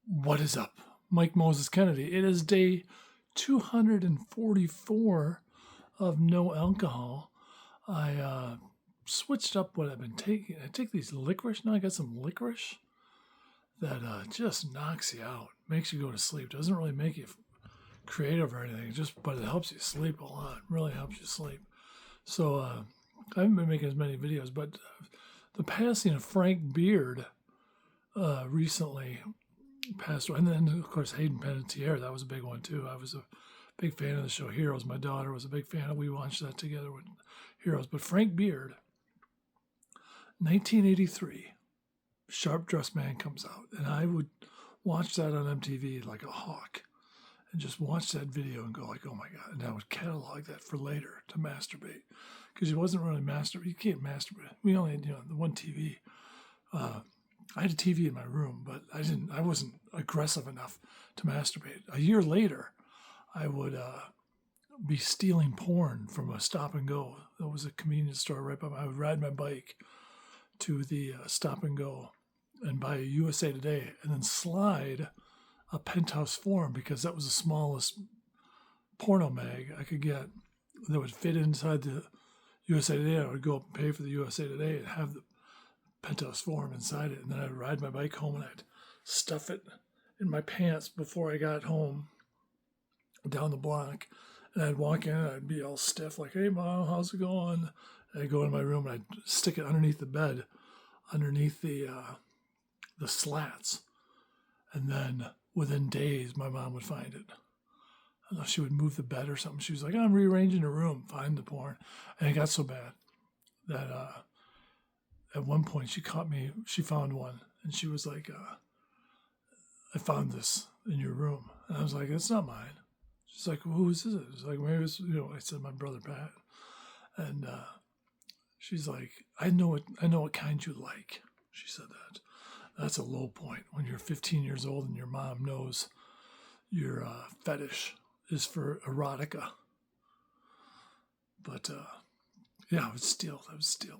What is up? Mike Moses Kennedy. It is day 244 of no alcohol. I switched up what I've been taking. I take these licorice. Now I got some licorice that just knocks you out, makes you go to sleep. Doesn't really make you creative or anything, but it helps you sleep a lot. Really helps you sleep. So I haven't been making as many videos, but the passing of Frank Beard recently passed away. And then, of course, Hayden Panettiere, that was a big one, too. I was a big fan of the show Heroes. My daughter was a big fan. We watched that together with Heroes. But Frank Beard, 1983, Sharp Dressed Man comes out. And I would watch that on MTV like a hawk and just watch that video and go like, oh, my God. And I would catalog that for later to masturbate because he wasn't really masturbating. You can't masturbate. We only had, the one TV. I had a TV in my room, but I wasn't aggressive enough to masturbate. A year later, I would be stealing porn from a Stop and Go. There was a convenience store right by I would ride my bike to the Stop and Go and buy a USA Today and then slide a Penthouse Forum because that was the smallest porno mag I could get that would fit inside the USA Today. I would go up and pay for the USA Today and have the Penthouse Forum inside it, and then I'd ride my bike home and I'd stuff it in my pants before I got home down the block, and I'd walk in and I'd be all stiff like, hey Mom, how's it going? And I'd go in my room and I'd stick it underneath the bed, underneath the slats, and then within days my mom would find it. I don't know, she would move the bed or something. She was like, I'm rearranging the room, find the porn. And it got so bad that at one point she caught me, she found one, and she was like, I found this in your room. And I was like, it's not mine. She's like, well, whose is it? It's like, maybe it's, I said, my brother Pat. And she's like, I know what kind you like. She said that. That's a low point when you're 15 years old and your mom knows your fetish is for erotica. But yeah, I would steal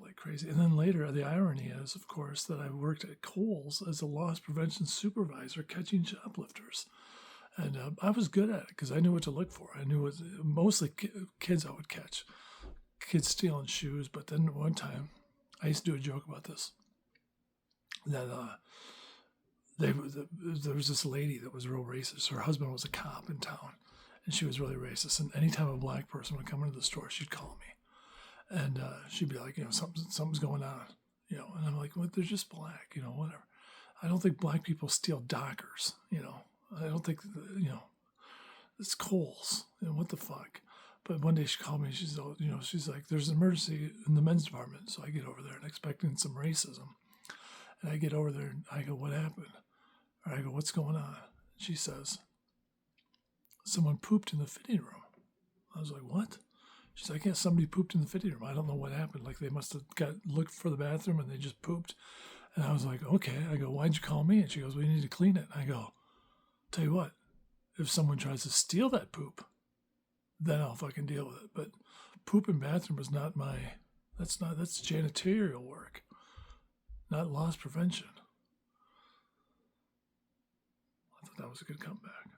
like crazy. And then later, the irony is, of course, that I worked at Kohl's as a loss prevention supervisor catching shoplifters. And I was good at it because I knew what to look for. I knew mostly kids I would catch. Kids stealing shoes. But then one time, I used to do a joke about this. That there was this lady that was real racist. Her husband was a cop in town. And she was really racist. And anytime a black person would come into the store, she'd call me. And she'd be like, something's going on, And I'm like, well, they're just black, whatever. I don't think black people steal Dockers, I don't think, it's Kohl's, what the fuck. But one day she called me, she's like, there's an emergency in the men's department. So I get over there and expecting some racism. And I get over there and I go, what happened? Or I go, what's going on? She says, someone pooped in the fitting room. I was like, what? She's like, yeah, somebody pooped in the fitting room. I don't know what happened. Like they must have looked for the bathroom and they just pooped. And I was like, okay. I go, why'd you call me? And she goes, well, you need to clean it. And I go, tell you what, if someone tries to steal that poop, then I'll fucking deal with it. But poop in bathroom is not that's janitorial work, not loss prevention. I thought that was a good comeback.